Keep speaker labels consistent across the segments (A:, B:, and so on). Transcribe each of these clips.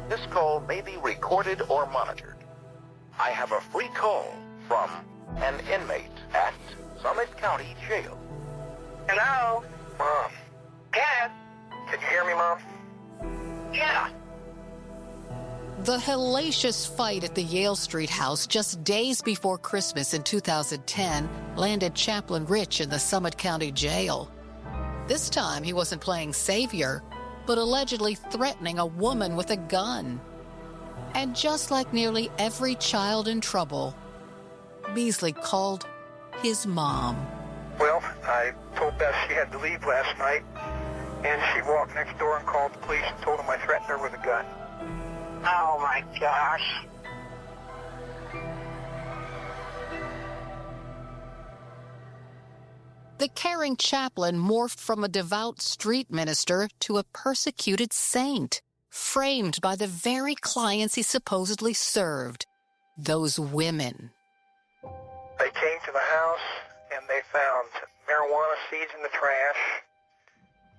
A: This call may be recorded or monitored. I have a free call from an inmate at Summit County Jail.
B: Hello?
C: Mom.
B: Dad?
C: Can you hear me, Mom?
B: Yeah.
D: The hellacious fight at the Yale Street house just days before Christmas in 2010 landed Chaplain Rich in the Summit County Jail. This time, he wasn't playing savior, but allegedly threatening a woman with a gun. And just like nearly every child in trouble, Beasley called his mom.
C: Well, I told Beth she had to leave last night, and she walked next door and called the police and told them I threatened her with a gun.
B: Oh, my gosh.
D: The caring chaplain morphed from a devout street minister to a persecuted saint, framed by the very clients he supposedly served, those women.
C: They came to the house, and they found marijuana seeds in the trash,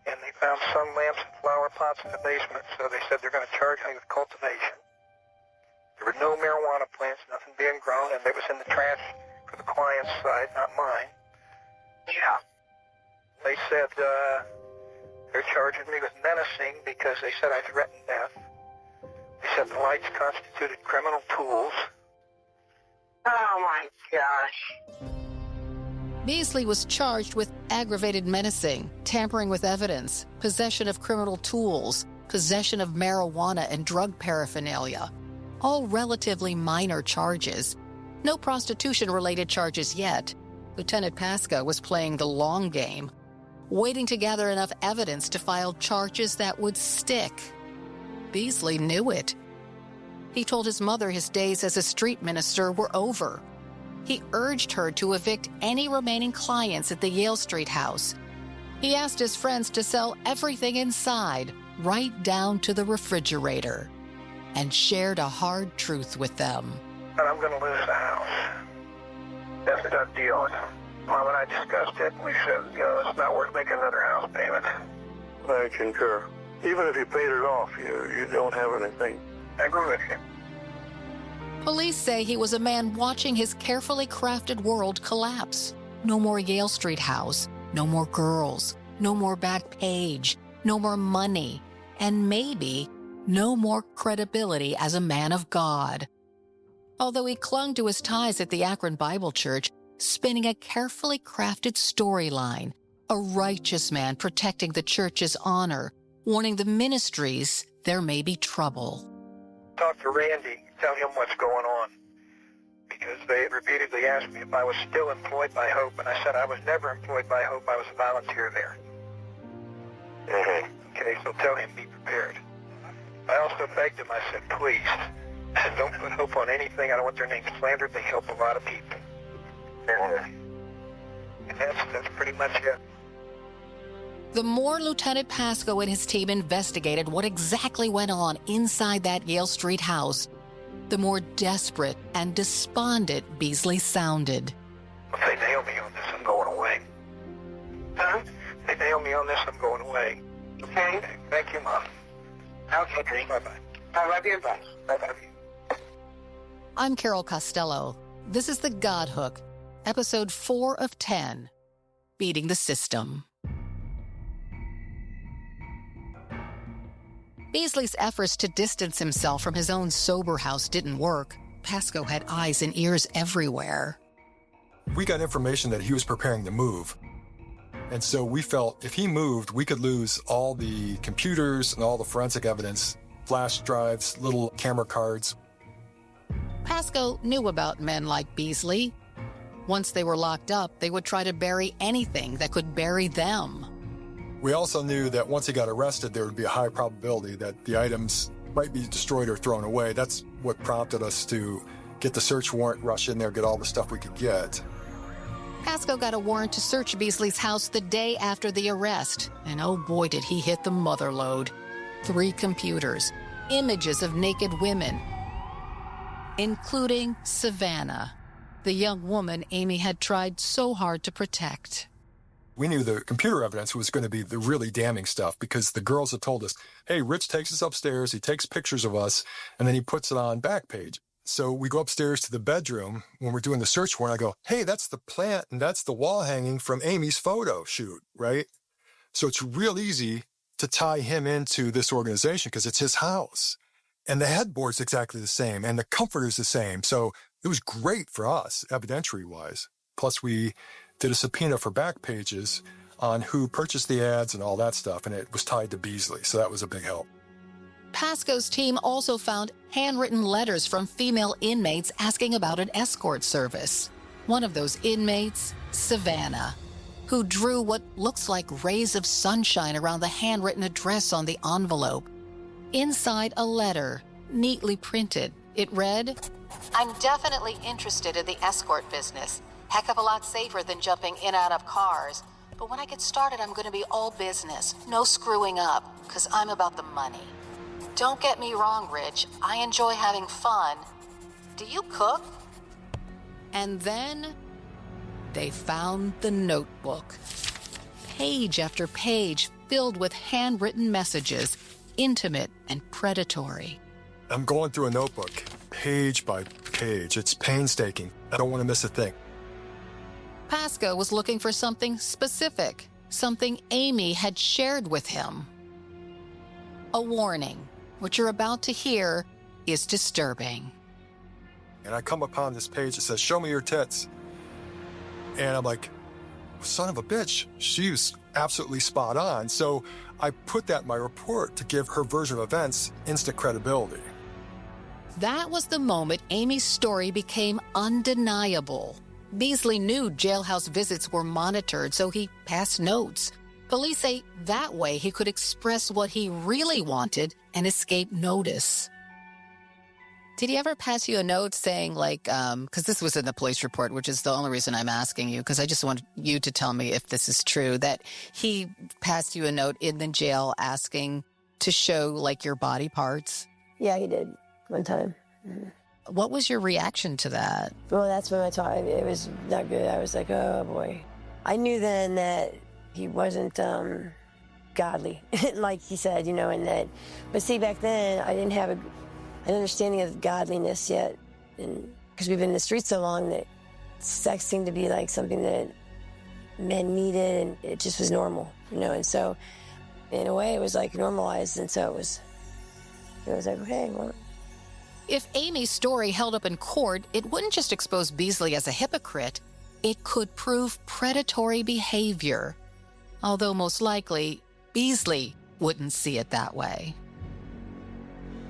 C: and they found sun lamps and flower pots in the basement, so they said they're going to charge me with cultivation. There were no marijuana plants, nothing being grown, and it was in the trash for the client's side, not mine.
B: Yeah.
C: They said they're charging me with menacing because they said I threatened death. They said the lights constituted criminal tools.
B: Oh, my gosh.
D: Beasley was charged with aggravated menacing, tampering with evidence, possession of criminal tools, possession of marijuana and drug paraphernalia. All relatively minor charges. No prostitution-related charges yet. Lieutenant Pasko was playing the long game, waiting to gather enough evidence to file charges that would stick. Beasley knew it. He told his mother his days as a street minister were over. He urged her to evict any remaining clients at the Yale Street house. He asked his friends to sell everything inside, right down to the refrigerator, and shared a hard truth with them.
C: And I'm going to lose the house. That's a done deal. Mom and I discussed it, and we said, it's not worth making another house payment.
E: I concur. Even if you paid it off, you don't have anything.
C: I agree with you.
D: Police say he was a man watching his carefully crafted world collapse. No more Yale Street house, no more girls, no more back page, no more money, and maybe no more credibility as a man of God. Although he clung to his ties at the Akron Bible Church, spinning a carefully crafted storyline, a righteous man protecting the church's honor, warning the ministries there may be trouble.
C: Talk to Randy, tell him what's going on. Because they repeatedly asked me if I was still employed by Hope, and I said I was never employed by Hope, I was a volunteer there. Okay, so tell him be prepared. I also begged him, I said, please, I said, don't put Hope on anything, I don't want their name slandered, they help a lot of people. And that's pretty much it.
D: The more Lieutenant Pasko and his team investigated what exactly went on inside that Yale Street house, the more desperate and despondent Beasley sounded.
C: If they nail me on this, I'm going away.
B: Huh?
C: If they nail me on this, I'm going away.
B: Okay.
C: Thank you, Mom.
B: Okay.
C: Bye-bye.
B: I love you. Bye.
C: Bye-bye.
D: I'm Carol Costello. This is The God Hook, episode 4 of 10, Beating the System. Beasley's efforts to distance himself from his own sober house didn't work. Pasko had eyes and ears everywhere.
F: We got information that he was preparing to move. And so we felt if he moved, we could lose all the computers and all the forensic evidence, flash drives, little camera cards.
D: Pasko knew about men like Beasley. Once they were locked up, they would try to bury anything that could bury them.
F: We also knew that once he got arrested, there would be a high probability that the items might be destroyed or thrown away. That's what prompted us to get the search warrant, rush in there, get all the stuff we could get.
D: Pasko got a warrant to search Beasley's house the day after the arrest, and oh boy did he hit the mother lode. 3 computers, images of naked women, including Savannah, the young woman Amy had tried so hard to protect.
F: We knew the computer evidence was going to be the really damning stuff because the girls had told us, hey, Rich takes us upstairs, he takes pictures of us, and then he puts it on Backpage. So we go upstairs to the bedroom when we're doing the search warrant. I go, hey, that's the plant and that's the wall hanging from Amy's photo shoot, right? So it's real easy to tie him into this organization because it's his house. And the headboard's exactly the same and the comforter's the same. So it was great for us, evidentiary-wise. Plus, we did a subpoena for Backpages on who purchased the ads and all that stuff, and it was tied to Beasley, so that was a big help.
D: Pasko's team also found handwritten letters from female inmates asking about an escort service. One of those inmates, Savannah, who drew what looks like rays of sunshine around the handwritten address on the envelope. Inside a letter, neatly printed, it read, "I'm definitely interested in the escort business. Heck of a lot safer than jumping in and out of cars. But when I get started, I'm going to be all business, no screwing up, because I'm about the money. Don't get me wrong, Rich. I enjoy having fun. Do you cook?" And then they found the notebook. Page after page filled with handwritten messages, intimate and predatory.
F: I'm going through a notebook, page by page. It's painstaking. I don't want to miss a thing.
D: Pasko was looking for something specific, something Amy had shared with him. A warning. What you're about to hear is disturbing.
F: And I come upon this page that says, show me your tits. And I'm like, son of a bitch, she was absolutely spot on. So I put that in my report to give her version of events instant credibility.
D: That was the moment Amy's story became undeniable. Beasley knew jailhouse visits were monitored, so he passed notes. Police say that way he could express what he really wanted and escape notice. Did he ever pass you a note saying, like, because this was in the police report, which is the only reason I'm asking you, because I just want you to tell me if this is true, that he passed you a note in the jail asking to show, like, your body parts?
G: Yeah, he did one time. Mm-hmm.
D: What was your reaction to that?
G: Well, that's when I thought it was not good. I was like, oh, boy. I knew then that he wasn't godly, like he said, you know, and that. But see, back then, I didn't have an understanding of godliness yet. And because we've been in the streets so long that sex seemed to be like something that men needed, and it just was normal, you know. And so, in a way, it was like normalized. And so it was like, okay, well.
D: If Amy's story held up in court, it wouldn't just expose Beasley as a hypocrite. It could prove predatory behavior. Although most likely, Beasley wouldn't see it that way.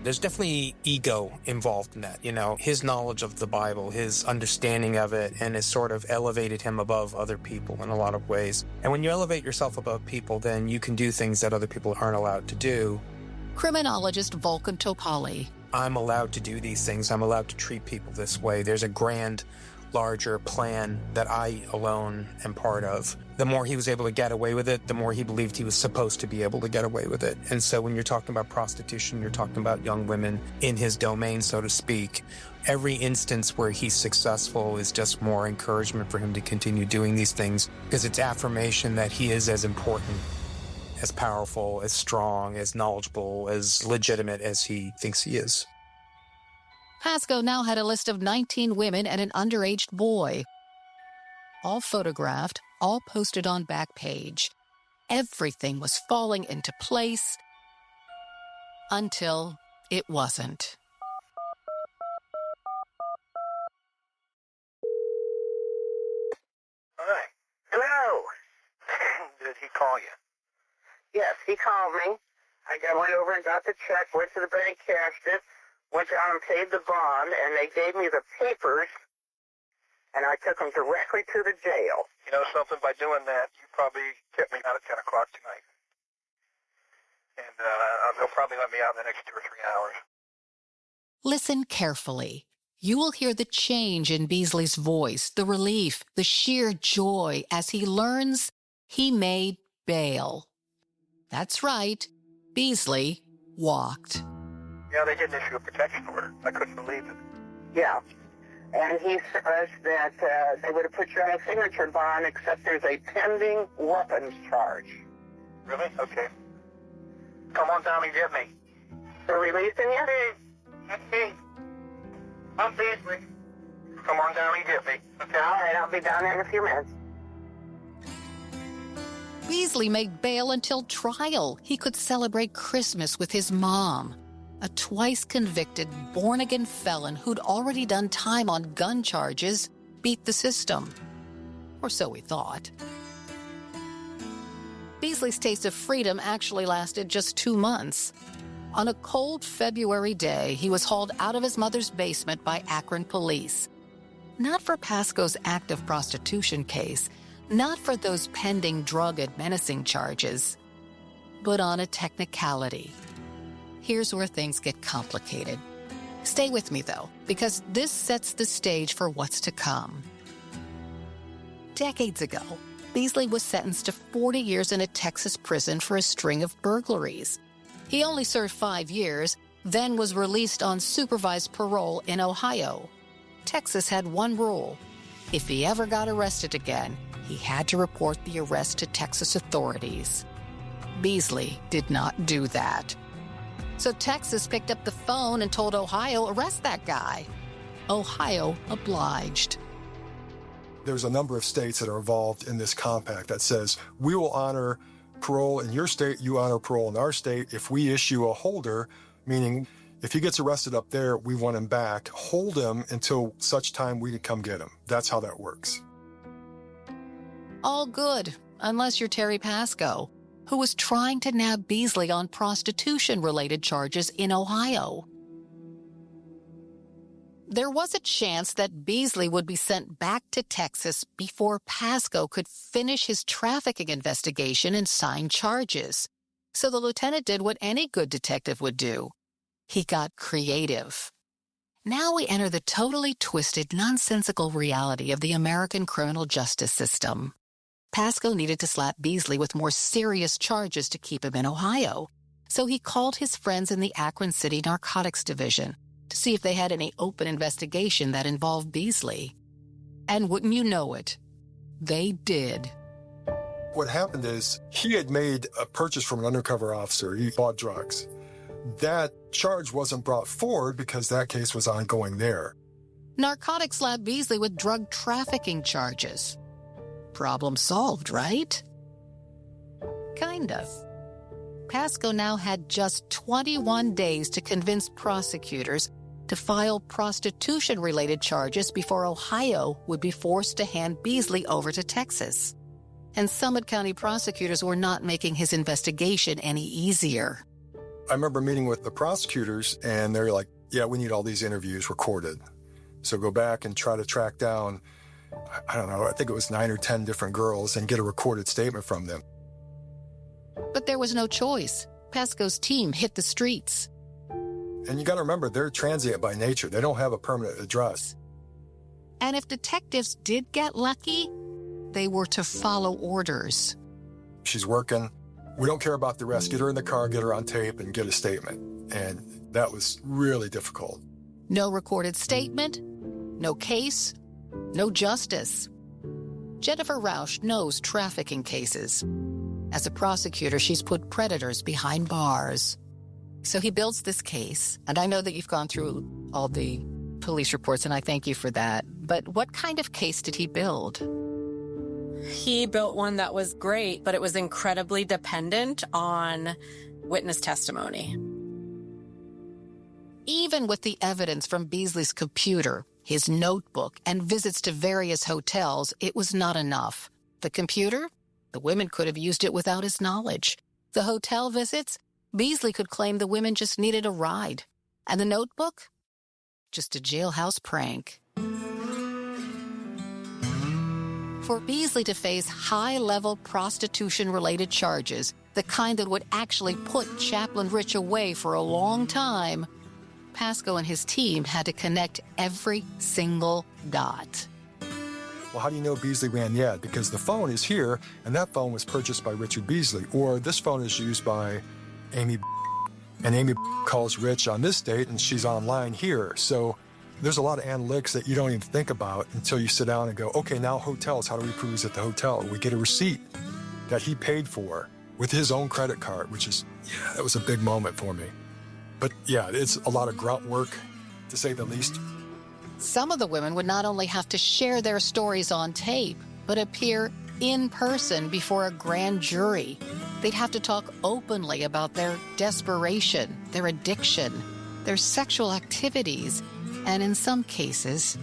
H: There's definitely ego involved in that, you know, his knowledge of the Bible, his understanding of it, and has sort of elevated him above other people in a lot of ways. And when you elevate yourself above people, then you can do things that other people aren't allowed to do.
D: Criminologist Vulcan Topali.
H: I'm allowed to do these things. I'm allowed to treat people this way. There's a grand, larger plan that I alone am part of. The more he was able to get away with it, the more he believed he was supposed to be able to get away with it. And so when you're talking about prostitution, you're talking about young women in his domain, so to speak. Every instance where he's successful is just more encouragement for him to continue doing these things, because it's affirmation that he is as important, as powerful, as strong, as knowledgeable, as legitimate as he thinks he is.
D: Pasko now had a list of 19 women and an underage boy. All photographed, all posted on Backpage. Everything was falling into place until it wasn't.
B: Hi. Hello.
C: Did he call you?
B: Yes, he called me. I went over and got the check, went to the bank, cashed it, went down and paid the bond, and they gave me the papers, and I took them directly to the jail.
C: You know something, by doing that, you probably kept me out at 10 o'clock tonight. And they'll probably let me out in the next 2 or 3 hours.
D: Listen carefully. You will hear the change in Beasley's voice, the relief, the sheer joy as he learns he made bail. That's right, Beasley walked.
C: Yeah, they didn't issue a protection order. I couldn't believe it.
B: Yeah. and he says that they would have put you on a signature bond, except there's a pending weapons charge.
C: Really? Okay. Come on down and get me.
B: They're releasing you?
C: That's me. I'm Beasley. Come on down and get me. Okay?
B: All right, I'll be down there in a few minutes.
D: Beasley made bail until trial. He could celebrate Christmas with his mom, a twice-convicted, born-again felon who'd already done time on gun charges, beat the system. Or so we thought. Beasley's taste of freedom actually lasted just 2 months. On a cold February day, he was hauled out of his mother's basement by Akron police. Not for Pasko's active prostitution case, not for those pending drug and menacing charges, but on a technicality. Here's where things get complicated. Stay with me, though, because this sets the stage for what's to come. Decades ago, Beasley was sentenced to 40 years in a Texas prison for a string of burglaries. He only served 5 years, then was released on supervised parole in Ohio. Texas had one rule. If he ever got arrested again, he had to report the arrest to Texas authorities. Beasley did not do that. So Texas picked up the phone and told Ohio, arrest that guy. Ohio obliged.
F: There's a number of states that are involved in this compact that says, we will honor parole in your state, you honor parole in our state. If we issue a holder, meaning if he gets arrested up there, we want him back, hold him until such time we can come get him. That's how that works.
D: All good, unless you're Terry Pasko, who was trying to nab Beasley on prostitution-related charges in Ohio. There was a chance that Beasley would be sent back to Texas before Pasko could finish his trafficking investigation and sign charges. So the lieutenant did what any good detective would do. He got creative. Now we enter the totally twisted, nonsensical reality of the American criminal justice system. Pasko needed to slap Beasley with more serious charges to keep him in Ohio. So he called his friends in the Akron City Narcotics Division to see if they had any open investigation that involved Beasley. And wouldn't you know it, they did.
F: What happened is he had made a purchase from an undercover officer. He bought drugs. That charge wasn't brought forward because that case was ongoing there.
D: Narcotics slapped Beasley with drug trafficking charges. Problem solved, right? Kind of. Pasko now had just 21 days to convince prosecutors to file prostitution-related charges before Ohio would be forced to hand Beasley over to Texas. And Summit County prosecutors were not making his investigation any easier.
F: I remember meeting with the prosecutors, and they're like, yeah, we need all these interviews recorded. So go back and try to track down, I don't know, I think it was 9 or 10 different girls and get a recorded statement from them.
D: But there was no choice. Pasko's team hit the streets.
F: And you got to remember, they're transient by nature. They don't have a permanent address.
D: And if detectives did get lucky, they were to follow orders.
F: She's working. We don't care about the rest. Get her in the car, get her on tape, and get a statement. And that was really difficult.
D: No recorded statement, no case, no justice. Jennifer Rausch knows trafficking cases. As a prosecutor, she's put predators behind bars. So he builds this case, and I know that you've gone through all the police reports, and I thank you for that. But what kind of case did he build?
I: He built one that was great, but it was incredibly dependent on witness testimony.
D: Even with the evidence from Beasley's computer, his notebook, and visits to various hotels, it was not enough. The computer? The women could have used it without his knowledge. The hotel visits? Beasley could claim the women just needed a ride. And the notebook? Just a jailhouse prank. For Beasley to face high-level prostitution-related charges, the kind that would actually put Chaplain Rich away for a long time, Pasko and his team had to connect every single dot.
F: Well, how do you know Beasley ran the ad? Because the phone is here, and that phone was purchased by Richard Beasley. Or this phone is used by Amy, and Amy calls Rich on this date, and she's online here. So There's a lot of analytics that you don't even think about until you sit down and go, okay, now hotels, how do we prove he's at the hotel? We get a receipt that he paid for with his own credit card, which is, yeah, that was a big moment for me. But yeah, it's a lot of grunt work, to say the least.
D: Some of the women would not only have to share their stories on tape, but appear in person before a grand jury. They'd have to talk openly about their desperation, their addiction, their sexual activities, and in some cases,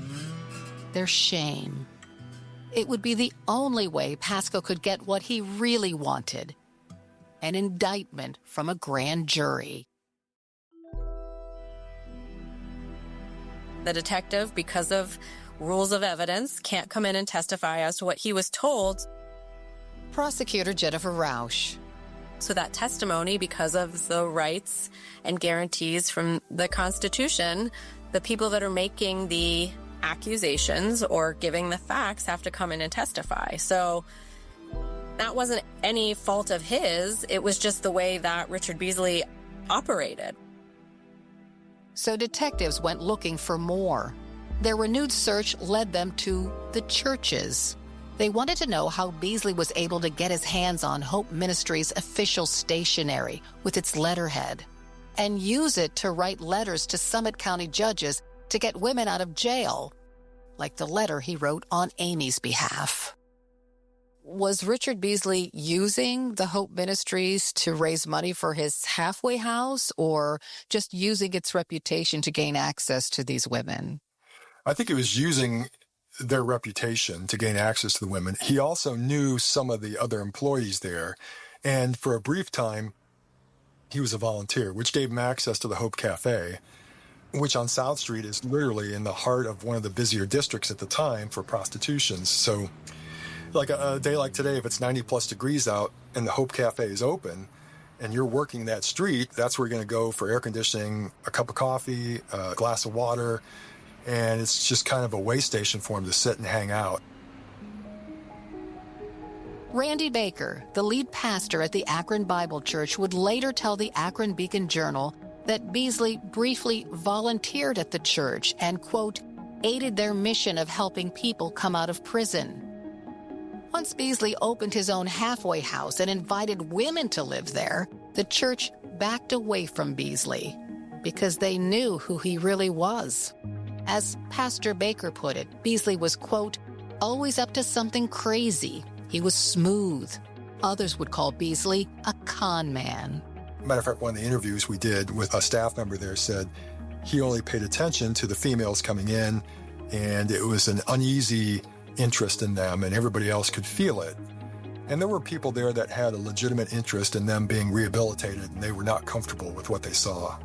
D: their shame. It would be the only way Pasko could get what he really wanted, an indictment from a grand jury.
I: The detective, because of rules of evidence, can't come in and testify as to what he was told.
D: Prosecutor Jennifer Rausch.
I: So that testimony, because of the rights and guarantees from the Constitution, the people that are making the accusations or giving the facts have to come in and testify. So that wasn't any fault of his. It was just the way that Richard Beasley operated.
D: So detectives went looking for more. Their renewed search led them to the churches. They wanted to know how Beasley was able to get his hands on Hope Ministries' official stationery with its letterhead and use it to write letters to Summit County judges to get women out of jail, like the letter he wrote on Amy's behalf. Was Richard Beasley using the Hope Ministries to raise money for his halfway house, or just using its reputation to gain access to these women?
F: I think he was using their reputation to gain access to the women. He also knew some of the other employees there, and for a brief time, he was a volunteer, which gave him access to the Hope Cafe, which on South Street is literally in the heart of one of the busier districts at the time for prostitution. So like a day like today, if it's 90 plus degrees out and the Hope Cafe is open and you're working that street, that's where you're going to go for air conditioning, a cup of coffee, a glass of water, and it's just kind of a way station for him to sit and hang out.
D: Randy Baker, the lead pastor at the Akron Bible Church, would later tell the Akron Beacon Journal that Beasley briefly volunteered at the church and, quote, aided their mission of helping people come out of prison. Once Beasley opened his own halfway house and invited women to live there, the church backed away from Beasley because they knew who he really was. As Pastor Baker put it, Beasley was, quote, always up to something crazy. He was smooth. Others would call Beasley a con man.
F: Matter of fact, one of the interviews we did with a staff member there said he only paid attention to the females coming in, and it was an uneasy interest in them, and everybody else could feel it. And there were people there that had a legitimate interest in them being rehabilitated, and they were not comfortable with what they saw.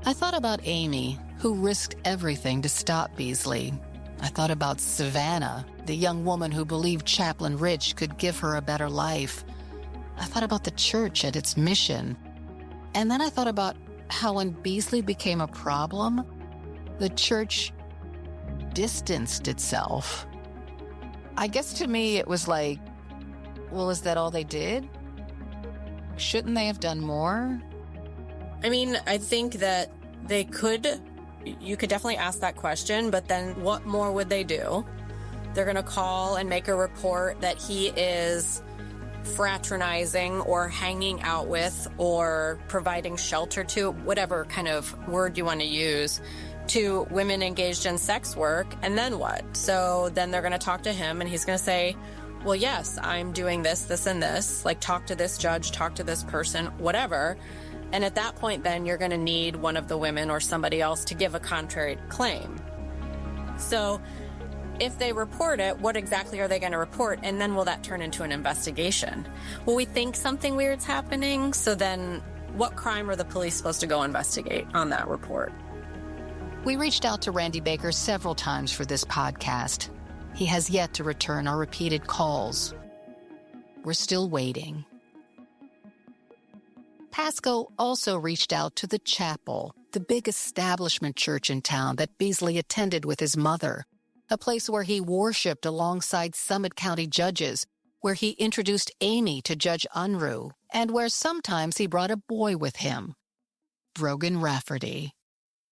D: I thought about Amy, who risked everything to stop Beasley. I thought about Savannah, the young woman who believed Chaplain Rich could give her a better life. I thought about the church and its mission. And then I thought about how when Beasley became a problem, the church distanced itself. I guess to me it was like, well, is that all they did? Shouldn't they have done more?
I: I mean, I think that you could definitely ask that question, but then what more would they do? They're going to call and make a report that he is fraternizing or hanging out with or providing shelter to, whatever kind of word you want to use, to women engaged in sex work. And then what? So then they're going to talk to him and he's going to say, well, yes, I'm doing this, this, and this. Like, talk to this judge, talk to this person, whatever. And at that point, then you're going to need one of the women or somebody else to give a contrary claim. So if they report it, what exactly are they going to report? And then will that turn into an investigation? Well, we think something weird's happening. So then what crime are the police supposed to go investigate on that report?
D: We reached out to Randy Baker several times for this podcast. He has yet to return our repeated calls. We're still waiting. Pasko also reached out to the Chapel, the big establishment church in town that Beasley attended with his mother, a place where he worshiped alongside Summit County judges, where he introduced Amy to Judge Unruh, and where sometimes he brought a boy with him, Brogan Rafferty.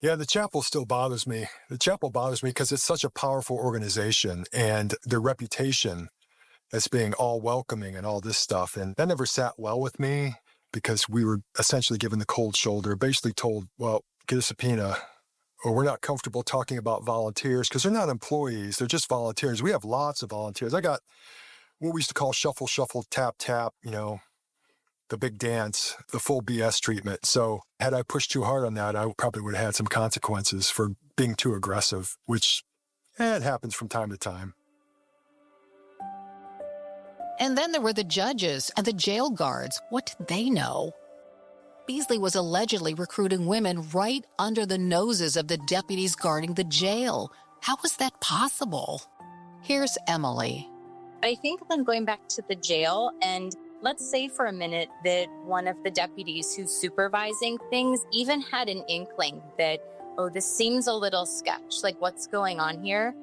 F: Yeah, the chapel still bothers me. The chapel bothers me because it's such a powerful organization, and their reputation as being all welcoming and all this stuff. And that never sat well with me because we were essentially given the cold shoulder, basically told, well, get a subpoena, or we're not comfortable talking about volunteers because they're not employees. They're just volunteers. We have lots of volunteers. I got what we used to call shuffle, shuffle, tap, tap, the big dance, the full BS treatment. So had I pushed too hard on that, I probably would have had some consequences for being too aggressive, which it happens from time to time.
D: And then there were the judges and the jail guards. What did they know? Beasley was allegedly recruiting women right under the noses of the deputies guarding the jail. How was that possible? Here's Emily.
J: I think then going back to the jail, and let's say for a minute that one of the deputies who's supervising things even had an inkling that, oh, this seems a little sketch, like what's going on here?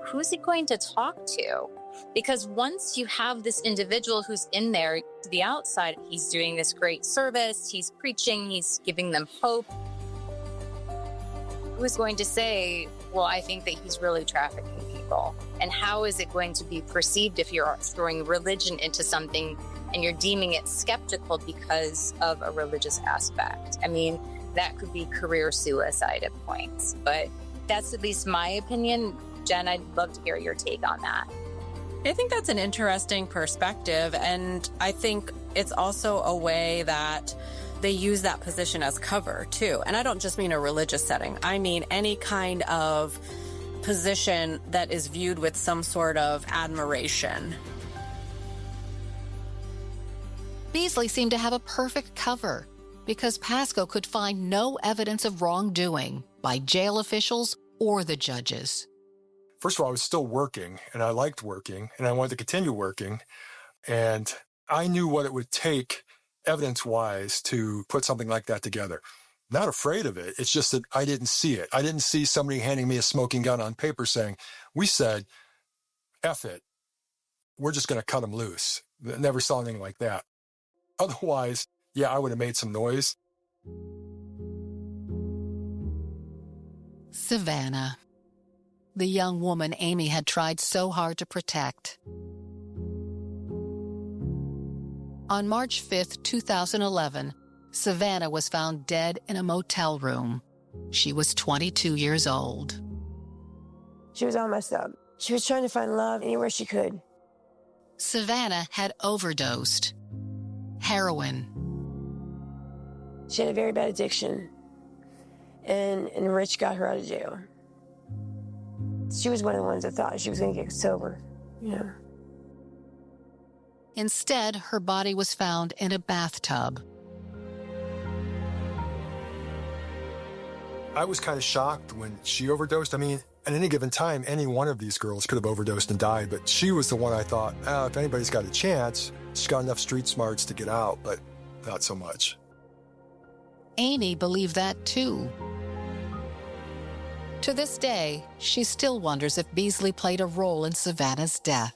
J: Who's he going to talk to? Because once you have this individual who's in there to the outside, he's doing this great service, he's preaching, he's giving them hope. Who's going to say, well, I think that he's really trafficking people? And how is it going to be perceived if you're throwing religion into something and you're deeming it skeptical because of a religious aspect? I mean, that could be career suicide at points, but that's at least my opinion. Jen, I'd love to hear your take on that.
I: I think that's an interesting perspective, and I think it's also a way that they use that position as cover, too. And I don't just mean a religious setting. I mean any kind of position that is viewed with some sort of admiration.
D: Beasley seemed to have a perfect cover because Pasko could find no evidence of wrongdoing by jail officials or the judges.
F: First of all, I was still working, and I liked working, and I wanted to continue working. And I knew what it would take, evidence-wise, to put something like that together. Not afraid of it. It's just that I didn't see it. I didn't see somebody handing me a smoking gun on paper saying, we said, F it. We're just going to cut them loose. Never saw anything like that. Otherwise, yeah, I would have made some noise.
D: Savannah. The young woman Amy had tried so hard to protect. On March 5th, 2011, Savannah was found dead in a motel room. She was 22 years old.
G: She was all messed up. She was trying to find love anywhere she could.
D: Savannah had overdosed. Heroin.
G: She had a very bad addiction, and Rich got her out of jail. She was one of the ones that thought she was going to get sober,
D: Instead, her body was found in a bathtub.
F: I was kind of shocked when she overdosed. I mean, at any given time, any one of these girls could have overdosed and died, but she was the one I thought, if anybody's got a chance, she's got enough street smarts to get out, but not so much.
D: Amy believed that too. To this day, she still wonders if Beasley played a role in Savannah's death.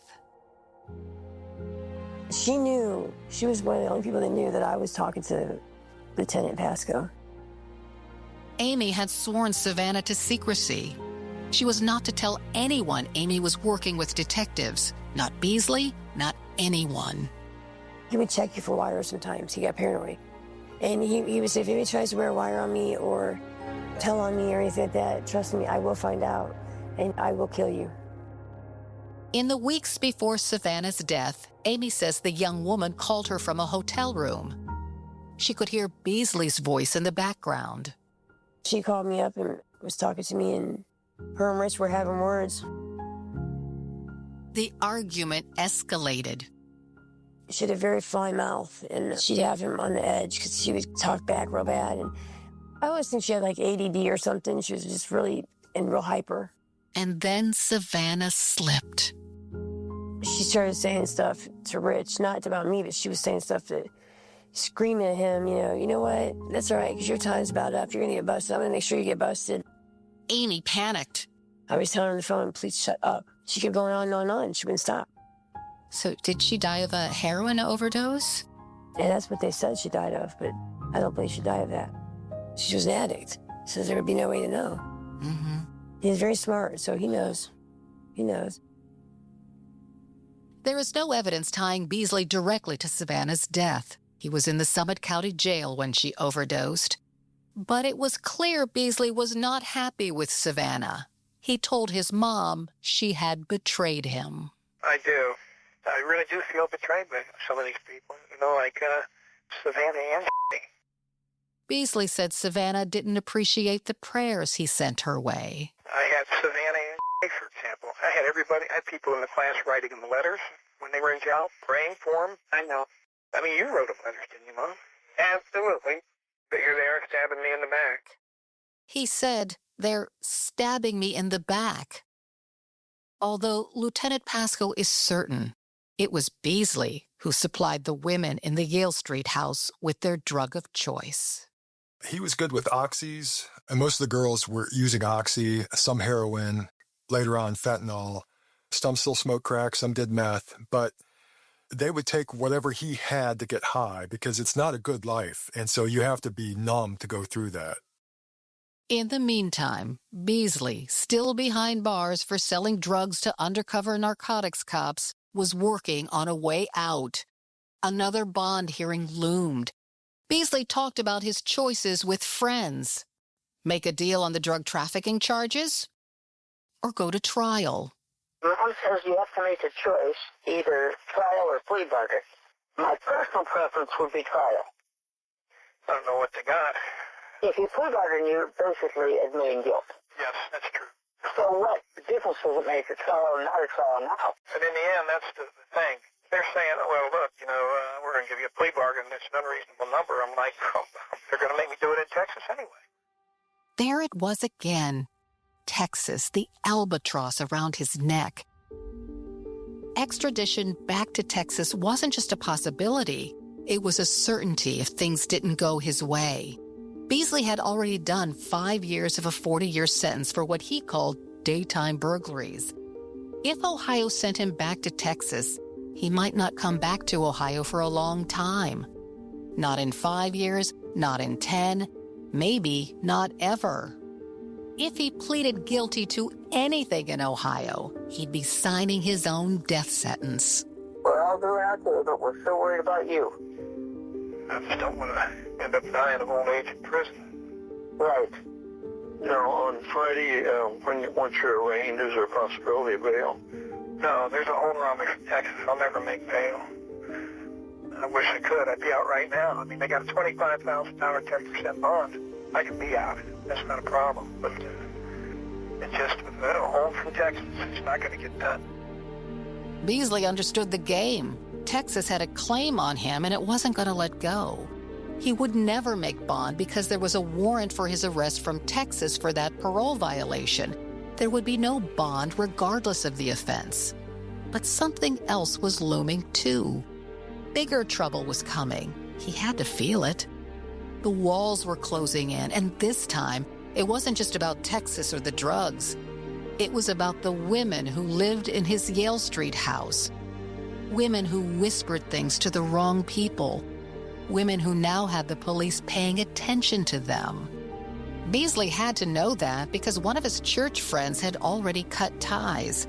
G: She knew. She was one of the only people that knew that I was talking to Lieutenant Pasko.
D: Amy had sworn Savannah to secrecy. She was not to tell anyone Amy was working with detectives. Not Beasley, not anyone.
G: He would check you for wires sometimes. He got paranoid. And he would say, if anybody tries to wear a wire on me or tell on me or anything like that, trust me, I will find out, and I will kill you.
D: In the weeks before Savannah's death, Amy says the young woman called her from a hotel room. She could hear Beasley's voice in the background.
G: She called me up and was talking to me, and her and Rich were having words.
D: The argument escalated.
G: She had a very fly mouth, and she'd have him on the edge because she would talk back real bad. And I always think she had like ADD or something. She was just really real hyper.
D: And then Savannah slipped.
G: She started saying stuff to Rich, not about me, but she was saying stuff that, screaming at him, you know what? That's all right, because your time's about up. You're going to get busted. I'm going to make sure you get busted.
D: Amy panicked.
G: I was telling her on the phone, please shut up. She kept going on and on and on. She wouldn't stop.
D: So did she die of a heroin overdose?
G: And that's what they said she died of, but I don't believe she died of that. She was an addict. So there would be no way to know.
D: Mm-hmm.
G: He's very smart, so he knows. He knows.
D: There is no evidence tying Beasley directly to Savannah's death. He was in the Summit County Jail when she overdosed. But it was clear Beasley was not happy with Savannah. He told his mom she had betrayed him.
C: I do. I really do feel betrayed by some of these people, like Savannah and
D: Beasley said Savannah didn't appreciate the prayers he sent her way.
C: I had Savannah and for example. I had people in the class writing them letters when they were in jail, praying for them. I know. I mean, you wrote them letters, didn't you, Mom? Absolutely. But you're there stabbing me in the back.
D: He said, "They're stabbing me in the back." Although Lieutenant Pasko is certain it was Beasley who supplied the women in the Yale Street house with their drug of choice.
F: He was good with oxys, and most of the girls were using oxy, some heroin, later on fentanyl. Some still smoked crack, some did meth, but they would take whatever he had to get high because it's not a good life, and so you have to be numb to go through that.
D: In the meantime, Beasley, still behind bars for selling drugs to undercover narcotics cops, was working on a way out. Another bond hearing loomed. Beasley talked about his choices with friends. Make a deal on the drug trafficking charges? Or go to trial?
B: Mom says you have to make a choice, either trial or plea bargain. My personal preference would be trial.
C: I don't know what they got.
B: If you plea bargain, you're basically admitting guilt.
C: Yes, that's true.
B: So what difference does it make, a trial or not a trial now?
C: But in the end, that's the thing. They're saying, well, look, we're going to give you a plea bargain. It's an unreasonable number. I'm like, they're going to make me do it in Texas anyway.
D: There it was again. Texas, the albatross around his neck. Extradition back to Texas wasn't just a possibility. It was a certainty if things didn't go his way. Beasley had already done 5 years of a 40-year sentence for what he called daytime burglaries. If Ohio sent him back to Texas, he might not come back to Ohio for a long time. Not in 5 years, not in 10, maybe not ever. If he pleaded guilty to anything in Ohio, he'd be signing his own death sentence.
B: We're all going out there, but we're so worried about you.
C: I just don't want to end up dying of old age in prison.
B: Right.
E: On Friday, once you're arraigned, is there a possibility of bail?
C: No, there's a holder on me from Texas. I'll never make bail. I wish I could. I'd be out right now. I mean, they got a $25,000 10% bond. I could be out. That's not a problem. But it's just with a hold from Texas, it's not going to get done.
D: Beasley understood the game. Texas had a claim on him, and it wasn't going to let go. He would never make bond because there was a warrant for his arrest from Texas for that parole violation. There would be no bond regardless of the offense. But something else was looming too. Bigger trouble was coming. He had to feel it. The walls were closing in, and this time, it wasn't just about Texas or the drugs. It was about the women who lived in his Yale Street house. Women who whispered things to the wrong people. Women who now had the police paying attention to them. Beasley had to know that because one of his church friends had already cut ties.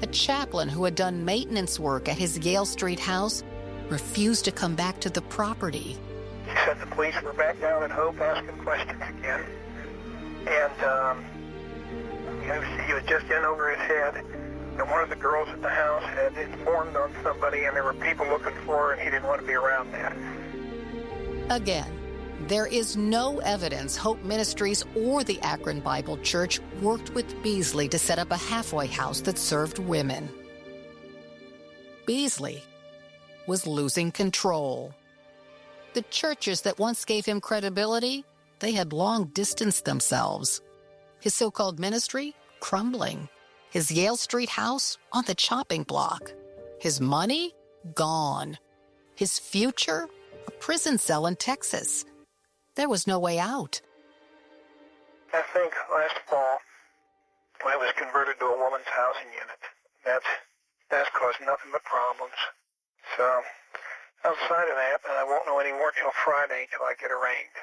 D: A chaplain who had done maintenance work at his Yale Street house refused to come back to the property.
C: He said the police were back down at Hope asking questions again. And he was just in over his head. And one of the girls at the house had informed on somebody, and there were people looking for her, and he didn't want to be around that.
D: Again, there is no evidence Hope Ministries or the Akron Bible Church worked with Beasley to set up a halfway house that served women. Beasley was losing control. The churches that once gave him credibility, they had long distanced themselves. His so-called ministry, crumbling. His Yale Street house on the chopping block. His money, gone. His future, a prison cell in Texas. There was no way out.
C: I think last fall, I was converted to a woman's housing unit. That's caused nothing but problems. So, outside of that, I won't know any more till Friday till I get arraigned.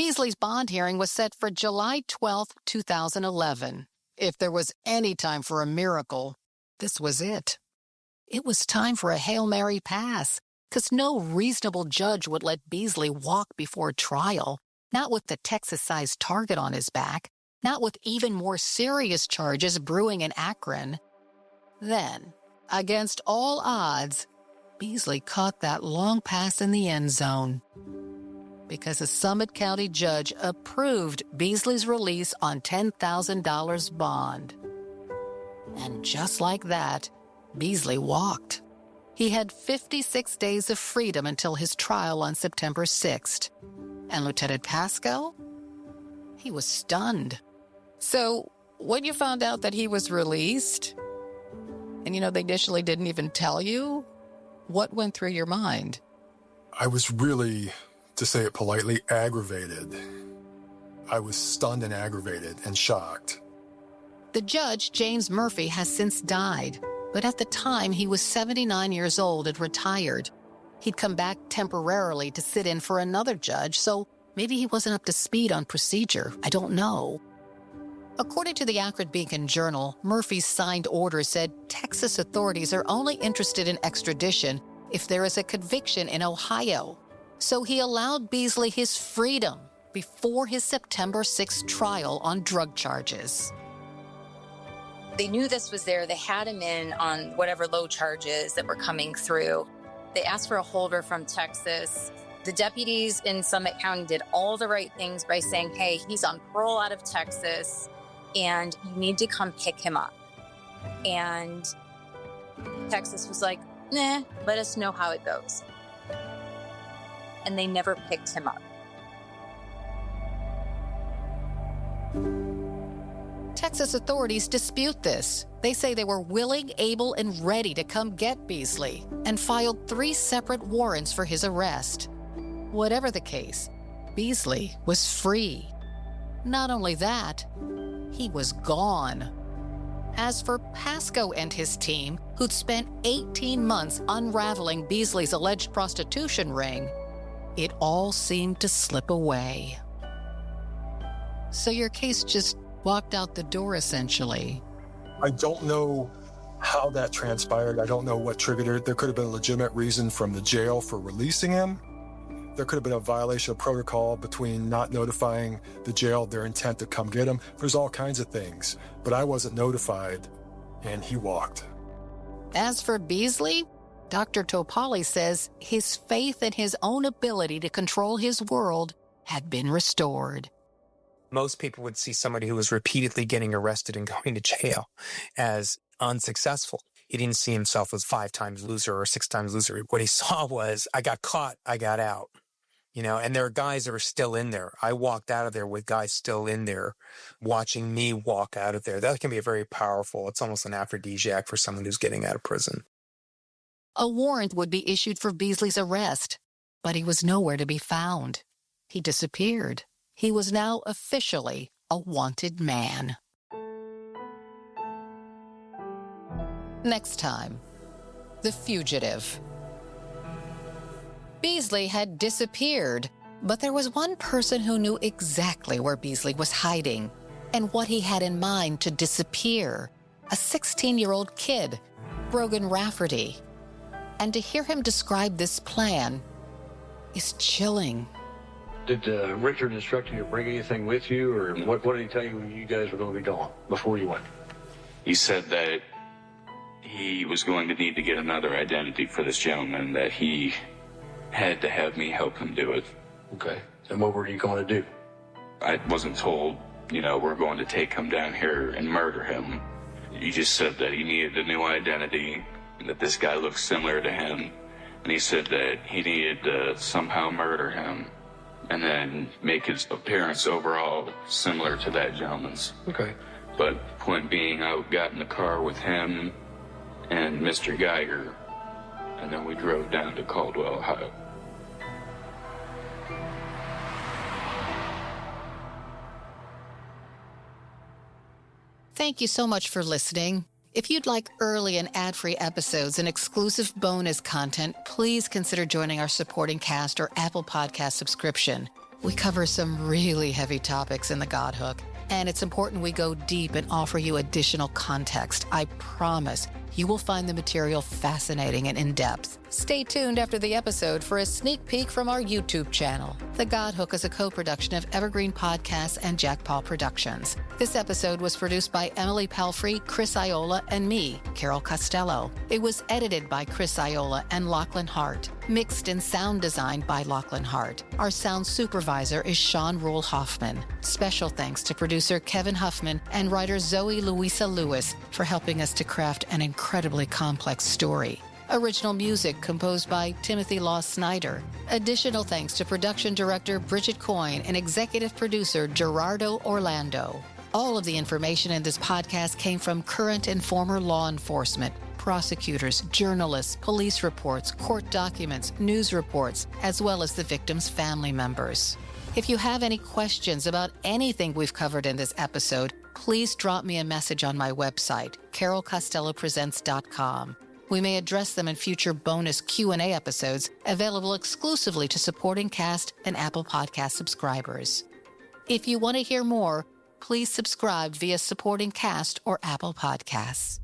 D: Beasley's bond hearing was set for July 12, 2011. If there was any time for a miracle, this was it. It was time for a Hail Mary pass, because no reasonable judge would let Beasley walk before trial, not with the Texas-sized target on his back, not with even more serious charges brewing in Akron. Then, against all odds, Beasley caught that long pass in the end zone, because a Summit County judge approved Beasley's release on $10,000 bond. And just like that, Beasley walked. He had 56 days of freedom until his trial on September 6th. And Lieutenant Pasko? He was stunned. So, when you found out that he was released, and they initially didn't even tell you, what went through your mind?
F: I was really, to say it politely, aggravated. I was stunned and aggravated and shocked.
D: The judge, James Murphy, has since died, but at the time he was 79 years old and retired. He'd come back temporarily to sit in for another judge, so maybe he wasn't up to speed on procedure. I don't know. According to the Akron Beacon-Journal, Murphy's signed order said Texas authorities are only interested in extradition if there is a conviction in Ohio. So he allowed Beasley his freedom before his September 6th trial on drug charges.
J: They knew this was there. They had him in on whatever low charges that were coming through. They asked for a holder from Texas. The deputies in Summit County did all the right things by saying, hey, he's on parole out of Texas, and you need to come pick him up. And Texas was like, nah, let us know how it goes. And they never picked him up.
D: Texas authorities dispute this. They say they were willing, able, and ready to come get Beasley and filed 3 separate warrants for his arrest. Whatever the case, Beasley was free. Not only that, he was gone. As for Pasko and his team, who'd spent 18 months unraveling Beasley's alleged prostitution ring, it all seemed to slip away. So your case just walked out the door, essentially.
F: I don't know how that transpired. I don't know what triggered it. There could have been a legitimate reason from the jail for releasing him. There could have been a violation of protocol between not notifying the jail their intent to come get him. There's all kinds of things. But I wasn't notified, and he walked.
D: As for Beasley, Dr. Topali says his faith in his own ability to control his world had been restored.
H: Most people would see somebody who was repeatedly getting arrested and going to jail as unsuccessful. He didn't see himself as 5 times loser or 6 times loser. What he saw was, I got caught, I got out. And there are guys that are still in there. I walked out of there with guys still in there watching me walk out of there. That can be very powerful. It's almost an aphrodisiac for someone who's getting out of prison.
D: A warrant would be issued for Beasley's arrest, but he was nowhere to be found. He disappeared. He was now officially a wanted man. Next time, the fugitive. Beasley had disappeared, but there was one person who knew exactly where Beasley was hiding and what he had in mind to disappear. A 16-year-old kid, Brogan Rafferty. And to hear him describe this plan is chilling.
E: Did Richard instruct you to bring anything with you, or what did he tell you when you guys were going to be gone before you went?
K: He said that he was going to need to get another identity for this gentleman, that he had to have me help him do it.
E: Okay. And what were you going to do?
K: I wasn't told, we're going to take him down here and murder him. He just said that he needed a new identity, and that this guy looked similar to him. And he said that he needed to somehow murder him and then make his appearance overall similar to that gentleman's.
E: Okay.
K: But point being, I got in the car with him and Mr. Geiger, and then we drove down to Caldwell, Ohio.
D: Thank you so much for listening. If you'd like early and ad-free episodes and exclusive bonus content, please consider joining our supporting cast or Apple Podcast subscription. We cover some really heavy topics in The God Hook, and it's important we go deep and offer you additional context. I promise you will find the material fascinating and in-depth. Stay tuned after the episode for a sneak peek from our YouTube channel. The God Hook is a co-production of Evergreen Podcasts and Jack Paul Productions. This episode was produced by Emily Pelphrey, Chris Aiola, and me, Carol Costello. It was edited by Chris Aiola and Lochlainn Harte. Mixed and sound designed by Lochlainn Harte. Our sound supervisor is Sean Rule-Hoffman. Special thanks to producer Kevin Huffman and writer Zoe Louisa Lewis for helping us to craft an incredibly complex story. Original music composed by Timothy Law Snyder. Additional thanks to production director Brigid Coyne and executive producer Gerardo Orlando. All of the information in this podcast came from current and former law enforcement, prosecutors, journalists, police reports, court documents, news reports, as well as the victims' family members. If you have any questions about anything we've covered in this episode, please drop me a message on my website, carolcostellopresents.com. We may address them in future bonus Q&A episodes available exclusively to supporting cast and Apple Podcast subscribers. If you want to hear more, please subscribe via supporting cast or Apple Podcasts.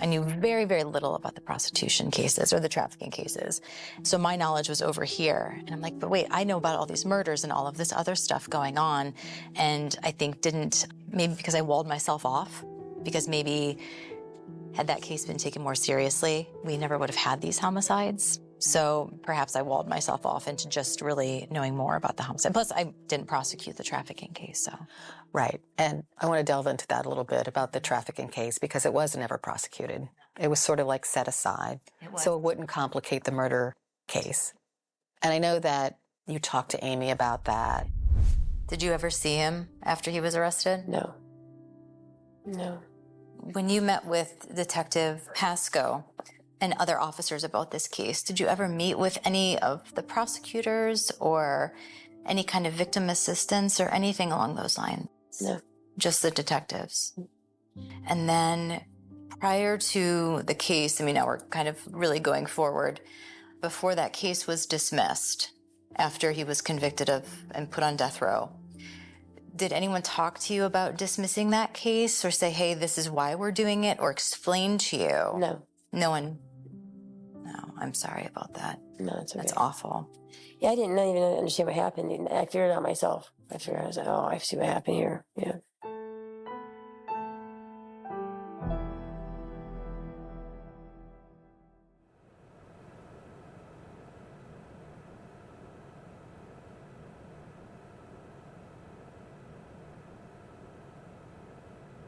L: I knew very, very little about the prostitution cases or the trafficking cases. So my knowledge was over here. And I'm like, but wait, I know about all these murders and all of this other stuff going on. And I think maybe because I walled myself off, because maybe had that case been taken more seriously, we never would have had these homicides. So perhaps I walled myself off into just really knowing more about the homicide. Plus, I didn't prosecute the trafficking case, so.
D: Right. And I want to delve into that a little bit about the trafficking case because it was never prosecuted. It was sort of like set aside. So it wouldn't complicate the murder case. And I know that you talked to Amy about that.
L: Did you ever see him after he was arrested?
G: No.
L: When you met with Detective Pasko and other officers about this case, did you ever meet with any of the prosecutors or any kind of victim assistance or anything along those lines?
G: No.
L: Just the detectives. And then prior to the case, I mean, now we're kind of really going forward, before that case was dismissed, after he was convicted of and put on death row, did anyone talk to you about dismissing that case or say, hey, this is why we're doing it, or explain to you?
G: No.
L: No one? No, I'm sorry about that.
G: No, it's okay.
L: That's awful.
G: Yeah, I didn't even understand what happened. I figured it out myself. I was like, oh, I see what happened here. Yeah.